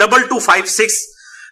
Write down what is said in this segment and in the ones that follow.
2256,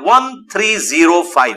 1305,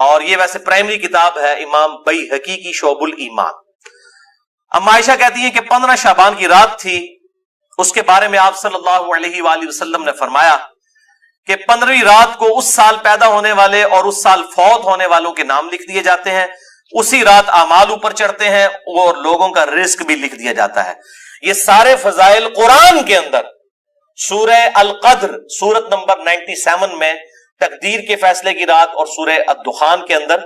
اور یہ ویسے پرائمری کتاب ہے امام بیہقی کی شعب الایمان. ام عائشہ کہتی ہیں کہ 15 شعبان کی رات تھی. اس کے بارے میں آپ صلی اللہ علیہ وآلہ وسلم نے فرمایا کہ 15ویں رات کو اس سال پیدا ہونے والے اور اس سال فوت ہونے والوں کے نام لکھ دیے جاتے ہیں. اسی رات اعمال اوپر چڑھتے ہیں اور لوگوں کا رزق بھی لکھ دیا جاتا ہے. یہ سارے فضائل قرآن کے اندر سورہ القدر سورت نمبر 97 میں تقدیر کے فیصلے کی رات اور سورہ الدخان کے اندر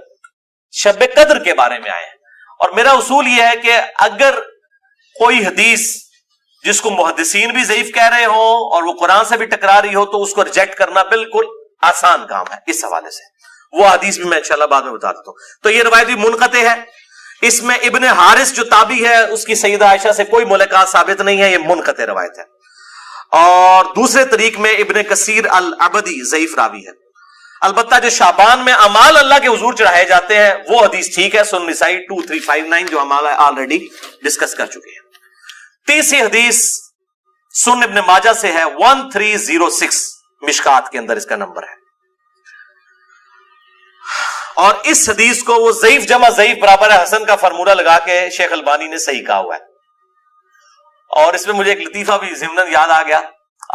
شب قدر کے بارے میں آئے ہیں. اور میرا اصول یہ ہے کہ اگر کوئی حدیث جس کو محدثین بھی ضعیف کہہ رہے ہوں اور وہ قرآن سے بھی ٹکرا رہی ہو تو اس کو ریجیکٹ کرنا بالکل آسان کام ہے. اس حوالے سے وہ حدیث بھی میں انشاءاللہ بعد میں بتا دیتا ہوں. تو یہ روایت بھی منقطع ہے. اس میں ابن حارث جو تابعی ہے اس کی سیدہ عائشہ سے کوئی ملاقات ثابت نہیں ہے. یہ منقطع روایت ہے. اور دوسرے طریق میں ابن کثیر العبدی ضعیف راوی ہے. البتہ جو شعبان میں اعمال اللہ کے حضور چڑھائے جاتے ہیں وہ حدیث ٹھیک ہے. سنن نسائی 2359 جو ہم آلریڈی ڈسکس کر چکے ہیں. تیسری حدیث سنن ابن ماجہ سے ہے 1306 مشکات کے اندر اس کا نمبر ہے. اور اس حدیث کو وہ ضعیف جمع ضعیف برابر ہے حسن کا فارمولہ لگا کے شیخ البانی نے صحیح کہا ہوا ہے. اور اس میں مجھے ایک لطیفہ بھی ضمن یاد آ گیا.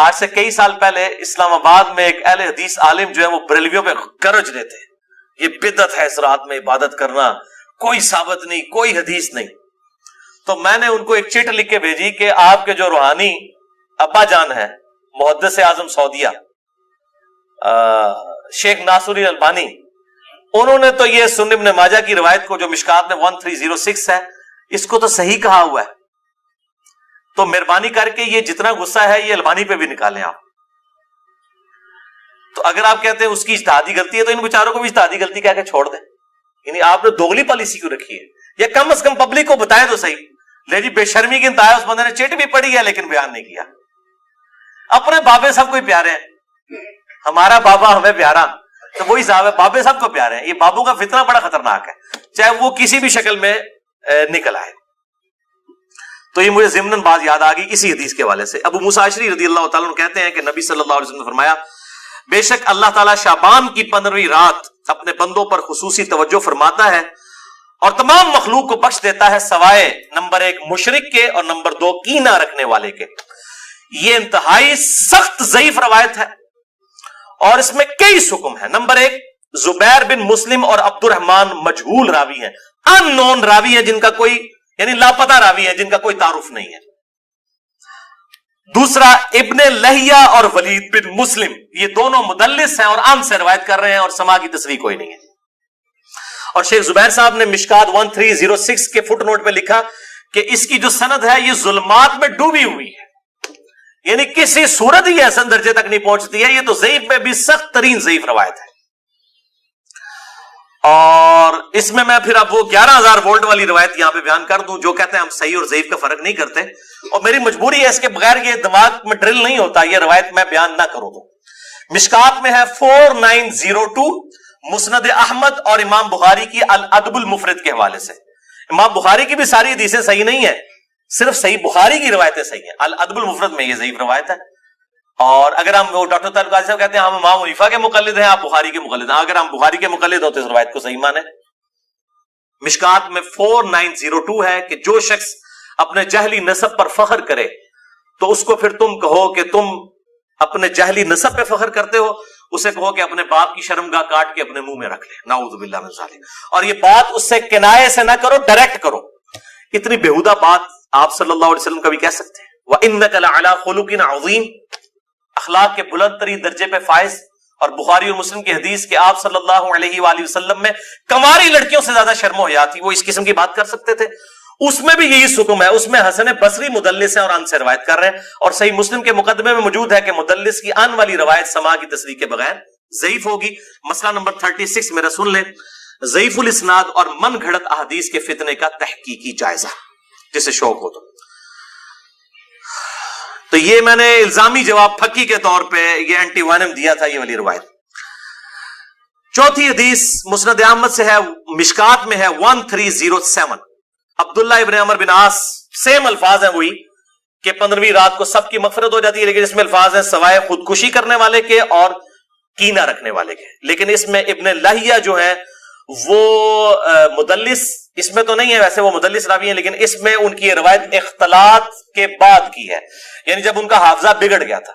آج سے کئی سال پہلے اسلام آباد میں ایک اہل حدیث عالم جو ہے وہ بریلویوں پہ گرج رہے تھے یہ بدعت ہے اس رات میں عبادت کرنا, کوئی ثابت نہیں, کوئی حدیث نہیں. تو میں نے ان کو ایک چٹ لکھ کے بھیجی کہ آپ کے جو روحانی ابا جان ہے محدث اعظم سعودیہ شیخ ناصر البانی, انہوں نے تو یہ سنن ابن ماجہ کی روایت کو جو مشکات میں 1306 ہے اس کو تو صحیح کہا ہوا ہے. تو مہربانی کر کے یہ جتنا غصہ ہے یہ البانی پہ بھی نکالیں آپ. تو اگر آپ کہتے ہیں اس کی اجتہادی غلطی ہے تو ان بیچاروں کو بھی اجتہادی غلطی کہہ کے چھوڑ دیں. یعنی آپ نے دوگلی پالیسی کیوں رکھی ہے؟ یا کم از کم پبلک کو بتائے تو صحیح. لے جی بے شرمی کی انتہا, اس بندے نے چٹ بھی پڑھی ہے لیکن بیان نہیں کیا. اپنے بابے سب کو پیارے ہیں, ہمارا بابا ہمیں پیارا تو وہی صاحب ہے, بابے سب کو پیارے ہیں. یہ بابوں کا فتنہ بڑا خطرناک ہے چاہے وہ کسی بھی شکل میں نکل آئے. تو یہ مجھے ضمناً بات یاد آ گئی اسی حدیث کے حوالے سے. ابو موسیٰ اشعری رضی اللہ تعالیٰ عنہ کہتے ہیں کہ نبی صلی اللہ علیہ وسلم نے فرمایا بے شک اللہ تعالیٰ شعبان کی 15ویں رات اپنے بندوں پر خصوصی توجہ فرماتا ہے اور تمام مخلوق کو بخش دیتا ہے سوائے نمبر 1 مشرک کے اور نمبر 2 کینہ رکھنے والے کے. یہ انتہائی سخت ضعیف روایت ہے اور اس میں کئی حکم ہیں. نمبر 1 زبیر بن مسلم اور عبد الرحمن مجہول راوی ہیں, ان نون راوی ہیں جن کا کوئی یعنی لاپتہ راوی ہیں جن کا کوئی تعارف نہیں ہے. دوسرا ابن لہیہ اور ولید بن مسلم, یہ دونوں مدلس ہیں اور عام سے روایت کر رہے ہیں اور سما کی تصریح کوئی نہیں ہے. اور شیخ زبیر صاحب نے مشکات 1306 کے فٹ نوٹ میں لکھا کہ اس کی جو سند ہے یہ ظلمات میں ڈوبی ہوئی ہے, یعنی کسی صورت ہی حسن درجے تک نہیں پہنچتی ہے. یہ تو ضعیف میں بھی سخت ترین ضعیف روایت ہے. اور اس میں پھر اب وہ 11,000 وولٹ والی روایت یہاں پہ بیان کر دوں جو کہتے ہیں ہم صحیح اور ضعیف کا فرق نہیں کرتے, اور میری مجبوری ہے اس کے بغیر یہ دماغ میں ڈرل نہیں ہوتا یہ روایت میں بیان نہ کروں. تو مشکات میں ہے 4902 مسند احمد اور امام بخاری کی الادب المفرد کے حوالے سے. امام بخاری کی بھی ساری حدیثیں صحیح نہیں ہیں, صرف صحیح بخاری کی روایتیں صحیح ہیں. الادب المفرد میں یہ ضعیف روایت ہے. اور اگر ہم ڈاکٹر طارق قاضی صاحب کہتے ہیں ہم امام حنیفہ کے مقلد ہیں, آپ بخاری کے مقلد ہیں, اگر ہم بخاری کے مقلد ہوتے اس روایت کو صحیح مانیں. مشکات میں 4902 ہے کہ جو شخص اپنے جہلی نسب پر فخر کرے تو اس کو پھر تم کہو کہ تم اپنے جہلی نسب پہ فخر کرتے ہو, اسے کہو کہ اپنے باپ کی شرمگاہ کاٹ کے اپنے منہ میں رکھ لے, نعوذ باللہ من ذالک. اور یہ بات اس سے کنایے سے نہ کرو, ڈائریکٹ کرو. اتنی بےہودہ بات آپ صلی اللہ علیہ وسلم کبھی کہہ سکتے ہیں؟ وَإِنَّكَ لَعَلَىٰ خُلُقٍ عَظِيمٍ, اخلاق کے بلند ترین درجے پہ فائز. اور بخاری اور مسلم کی حدیث کہ آپ صلی اللہ علیہ وآلہ وسلم میں کنواری لڑکیوں سے زیادہ شرم و حیا تھی, وہ اس قسم کی بات کر سکتے تھے؟ اس میں بھی یہی حکم ہے. اس میں حسن بصری مدلس ہیں اور ان سے روایت کر رہے ہیں, اور صحیح مسلم کے مقدمے میں موجود ہے کہ مدلس کی ان والی روایت سما کی تصریح کے بغیر ضعیف ہوگی. مسئلہ نمبر 36 میرا سن لیں, ضعیف الاسناد اور من گھڑت احادیث کے فتنے کا تحقیقی جائزہ, جسے شوق ہو تو یہ میں نے الزامی جواب پھکی کے طور پہ یہ اینٹی وینم دیا تھا, یہ والی روایت. چوتھی حدیث مسند احمد سے ہے, مشکات میں ہے 1307 عبداللہ ابن عمر بن عاص, سیم الفاظ ہیں وہی کہ 15ویں رات کو سب کی مغفرت ہو جاتی ہے, لیکن اس میں الفاظ ہیں سوائے خودکشی کرنے والے کے اور کینہ رکھنے والے کے. لیکن اس میں ابن لہیہ جو ہیں وہ مدلس اس میں تو نہیں ہے، ویسے وہ مدلس راوی ہیں، لیکن اس میں ان کی یہ روایت اختلاط کے بعد کی ہے، یعنی جب ان کا حافظہ بگڑ گیا تھا۔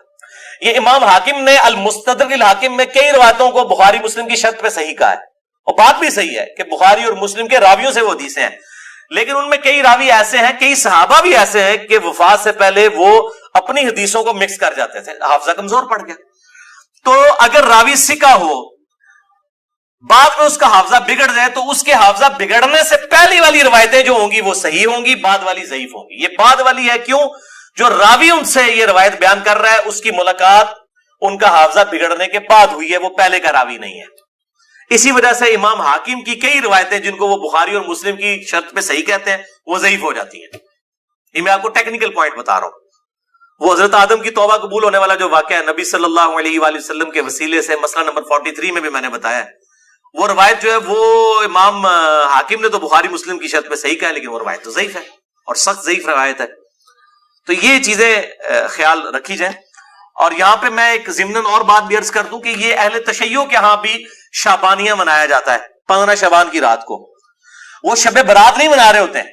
یہ امام حاکم نے المستدرک الحاکم میں کئی روایتوں کو بخاری مسلم کی شرط پہ صحیح کہا ہے، اور بات بھی صحیح ہے کہ بخاری اور مسلم کے راویوں سے وہ حدیثیں ہیں، لیکن ان میں کئی راوی ایسے ہیں، کئی صحابہ بھی ایسے ہیں کہ وفات سے پہلے وہ اپنی حدیثوں کو مکس کر جاتے تھے، حافظہ کمزور پڑ گیا۔ تو اگر راوی ثقہ ہو، بعد میں اس کا حافظہ بگڑ جائے، تو اس کے حافظہ بگڑنے سے پہلی والی روایتیں جو ہوں گی وہ صحیح ہوں گی، بعد والی ضعیف ہوں گی۔ یہ بعد والی ہے کیوں؟ جو راوی ان سے یہ روایت بیان کر رہا ہے اس کی ملاقات ان کا حافظہ بگڑنے کے بعد ہوئی ہے، وہ پہلے کا راوی نہیں ہے۔ اسی وجہ سے امام حاکم کی کئی روایتیں جن کو وہ بخاری اور مسلم کی شرط پہ صحیح کہتے ہیں وہ ضعیف ہو جاتی ہیں۔ یہ میں آپ کو ٹیکنیکل پوائنٹ بتا رہا ہوں۔ وہ حضرت آدم کی توبہ قبول ہونے والا جو واقعہ ہے نبی صلی اللہ علیہ وآلہ وسلم کے وسیلے سے، مسئلہ نمبر 43 میں بھی میں نے بتایا ہے، وہ روایت جو ہے وہ امام حاکم نے تو بخاری مسلم کی شرط پہ صحیح کہا ہے، لیکن وہ روایت تو ضعیف ہے اور سخت ضعیف روایت ہے۔ تو یہ چیزیں خیال رکھی جائیں۔ اور یہاں پہ میں ایک ضمناً اور بات بھی عرض کر دوں کہ یہ اہل تشیع کے ہاں بھی شعبانیہ منایا جاتا ہے 15 شعبان کی رات کو۔ وہ شب برات نہیں منا رہے ہوتے ہیں،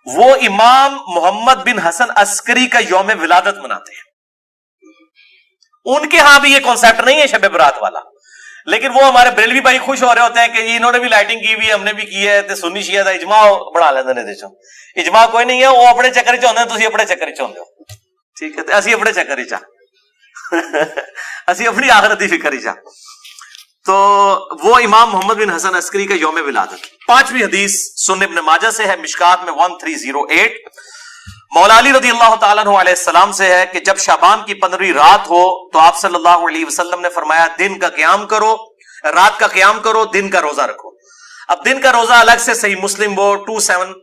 وہ امام محمد بن حسن عسکری کا یوم ولادت مناتے ہیں۔ ان کے ہاں بھی یہ کانسیپٹ نہیں ہے شب برات والا، لیکن وہ ہمارے بریلوی بھائی خوش ہو رہے ہوتے ہیں کہ انہوں نے بھی لائٹنگ کی ہوئی، ہم نے بھی کی ہے، تے سنی شیعہ دا اجماع بڑھا لیندے نے۔ دیکھو اجماع کوئی نہیں ہے، وہ اپنے چکر چ ہوندے ہیں، تسی اپنے چکر چ ہوندے ہو، ٹھیک ہے؟ تے اسی اپنے چکر چ اسی اپنی آخرت دی فکر چ۔ تو وہ امام محمد بن حسن عسکری کا یوم ولادت۔ 5ویں حدیث سنن ابن ماجہ سے ہے، مشکات میں 1308، مولا علی رضی اللہ تعالیٰ عنہ علیہ السلام سے ہے کہ جب شعبان کی 15ویں رات ہو تو آپ صلی اللہ علیہ وسلم نے فرمایا دن کا قیام کرو، رات کا قیام کرو، دن کا روزہ رکھو۔ اب دن کا روزہ الگ سے صحیح مسلم وہ 27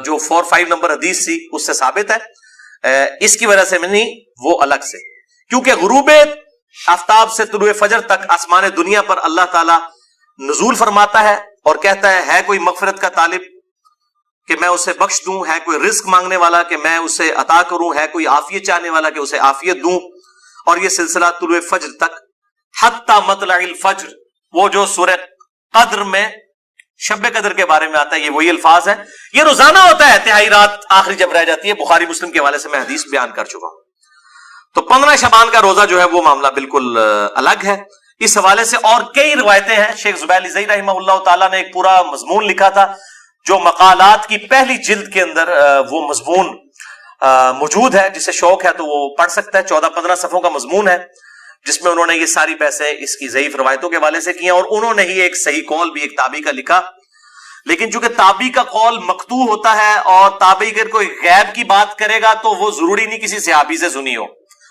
جو 45 نمبر حدیث تھی اس سے ثابت ہے، اس کی وجہ سے میں نہیں، وہ الگ سے، کیونکہ غروب آفتاب سے طلوع فجر تک آسمان دنیا پر اللہ تعالی نزول فرماتا ہے اور کہتا ہے کوئی مغفرت کا طالب کہ میں اسے بخش دوں، ہے کوئی رزق مانگنے والا کہ میں اسے عطا کروں، ہے کوئی عافیت چاہنے والا کہ اسے عافیت دوں، اور یہ سلسلہ طلوع فجر تک حتی مطلع الفجر، وہ جو سورہ قدر میں شب قدر کے بارے میں آتا ہے، یہ وہی الفاظ ہے، یہ روزانہ ہوتا ہے، تہائی رات آخری جب رہ جاتی ہے، بخاری مسلم کے حوالے سے میں حدیث بیان کر چکا ہوں۔ تو 15 شعبان کا روزہ جو ہے وہ معاملہ بالکل الگ ہے۔ اس حوالے سے اور کئی روایتیں ہیں، شیخ زبیر الزئی رحمہ اللہ تعالیٰ نے ایک پورا مضمون لکھا تھا جو مقالات کی پہلی جلد کے اندر وہ مضمون موجود ہے، جسے شوق ہے تو وہ پڑھ سکتا ہے، 14-15 صفحوں کا مضمون ہے جس میں انہوں نے یہ ساری بحثیں اس کی ضعیف روایتوں کے حوالے سے کی ہیں، اور انہوں نے ہی ایک صحیح قول بھی ایک تابعی کا لکھا، لیکن چونکہ تابعی کا قول مقطوع ہوتا ہے اور تابعی اگر کوئی غیب کی بات کرے گا تو وہ ضروری نہیں کسی صحابی سے سنی ہو،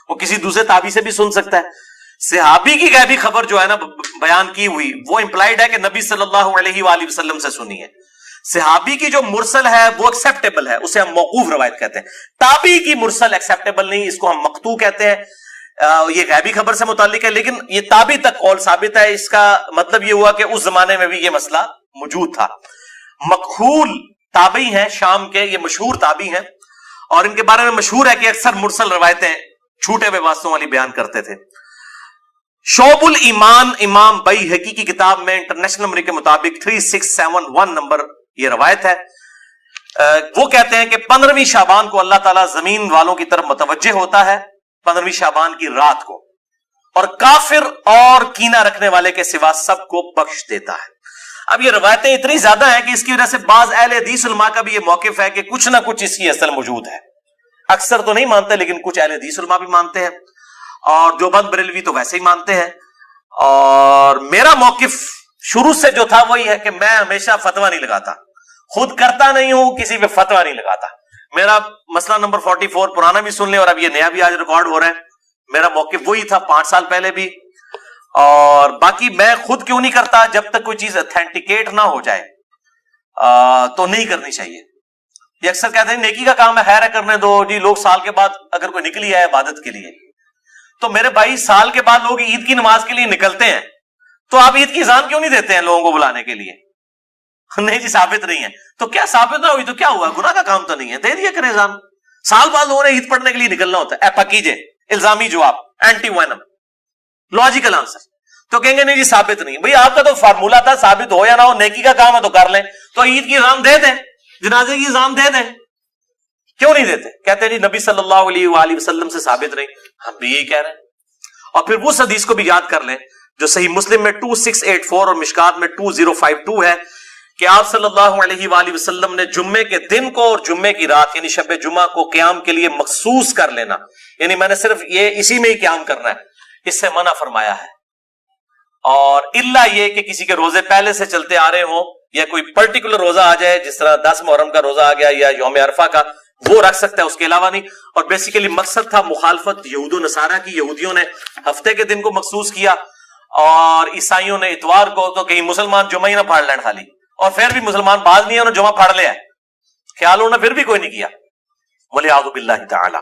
وہ کسی دوسرے تابعی سے بھی سن سکتا ہے۔ صحابی کی غیبی خبر جو ہے نا بیان کی ہوئی وہ امپلائڈ ہے کہ نبی صلی اللہ علیہ وآلہ وسلم سے سنی ہے۔ صحابی کی جو مرسل ہے وہ ایکسیپٹیبل ہے، اسے ہم موقوف روایت کہتے ہیں، تابعی کی مرسل ایکسیپٹیبل نہیں، اس کو ہم مقطوع کہتے ہیں، یہ غیبی خبر سے متعلق ہے، لیکن یہ تابعی تک قول ثابت ہے۔ اس کا مطلب یہ ہوا کہ اس زمانے میں بھی یہ مسئلہ موجود تھا۔ مکحول تابعی ہیں شام کے، یہ مشہور تابعی ہیں، اور ان کے بارے میں مشہور ہے کہ اکثر مرسل روایتیں چھوٹے ہوئے واسطوں والی بیان کرتے تھے۔ شعب الایمان امام بیہقی کی کتاب میں انٹرنیشنل نمبر کے مطابق 3671 نمبر یہ روایت ہے، وہ کہتے ہیں کہ 15ویں شعبان کو اللہ تعالیٰ زمین والوں کی طرف متوجہ ہوتا ہے، 15ویں شعبان کی رات کو، اور کافر اور کینہ رکھنے والے کے سوا سب کو بخش دیتا ہے۔ اب یہ روایتیں اتنی زیادہ ہیں کہ اس کی وجہ سے بعض اہل حدیث علماء کا بھی یہ موقف ہے کہ کچھ نہ کچھ اس کی اصل موجود ہے، اکثر تو نہیں مانتے لیکن کچھ اہل حدیث علماء بھی مانتے ہیں، اور جو بند بریلوی تو ویسے ہی مانتے ہیں۔ اور میرا موقف شروع سے جو تھا وہی ہے کہ میں ہمیشہ فتویٰ نہیں لگاتا، خود کرتا نہیں ہوں، کسی پہ فتویٰ نہیں لگاتا۔ میرا مسئلہ نمبر 44 پرانا بھی سن لیں اور اب یہ نیا بھی آج ریکارڈ ہو رہا ہے، میرا موقف وہی تھا 5 سال پہلے بھی، اور باقی میں خود کیوں نہیں کرتا، جب تک کوئی چیز اتھینٹیکیٹ نہ ہو جائے تو نہیں کرنی چاہیے۔ یہ اکثر کہتے ہیں نیکی کا کام ہے، خیر ہے کرنے دو جی، لوگ سال کے بعد اگر کوئی نکلی ہے عبادت کے لیے، تو میرے بھائی سال کے بعد لوگ عید کی نماز کے لیے نکلتے ہیں، تو آپ عید کی اذان کیوں نہیں دیتے ہیں لوگوں کو بلانے کے لیے؟ نہیں جی ثابت نہیں ہے، تو کیا ثابت نہ ہوئی تو کیا ہوا، گناہ کا کام تو نہیں ہے، دے دیا کریں اذان۔ سال بعد لوگوں نے عید پڑھنے کے لیے نکلنا ہوتا ہے، ایپا کیجئے، الزامی جواب، اینٹی وینم، لاجیکل آنسر۔ تو کہیں گے نہیں جی ثابت نہیں. بھئی آپ کا تو فارمولا تھا ثابت ہو یا نہ ہو، نیکی کا کام ہے تو کر لیں. تو عید کی اذان دے دیں، جنازے کی اذان دے دیں. کیوں نہیں دیتے؟ کہتے ہیں جی نبی صلی اللہ علیہ وآلہ وسلم سے ثابت نہیں. ہم بھی یہی کہہ رہے ہیں. اور پھر اس حدیث کو بھی یاد کر لیں جو صحیح مسلم میں 2684 اور مشکات میں 2052 ہے کہ آپ صلی اللہ علیہ وآلہ وسلم نے جمعے کے دن کو اور جمعے کی رات یعنی شب جمعہ کو قیام کے لیے مخصوص کر لینا، یعنی میں نے صرف یہ اسی میں ہی قیام کرنا ہے، اس سے منع فرمایا ہے. اور الا یہ کہ کسی کے روزے پہلے سے چلتے آ رہے ہوں یا کوئی پرٹیکولر روزہ آ جائے، جس طرح 10 محرم کا روزہ آ گیا یا یوم عرفہ کا، وہ رکھ سکتا ہے، اس کے علاوہ نہیں. اور بیسیکلی مقصد تھا مخالفت یہود و نصارہ کی. یہودیوں نے ہفتے کے دن کو مخصوص کیا اور عیسائیوں نے اتوار کو، تو کہیں مسلمان جمعہ ہی نہ پھاڑ لین خالی. اور پھر بھی مسلمان باز نہیں ہے، انہوں نے جمعہ پھاڑ لیا ہے، خیال انہوں نے پھر بھی کوئی نہیں کیا. وَلِعَاذُ بِاللَّهِ تَعَالَى.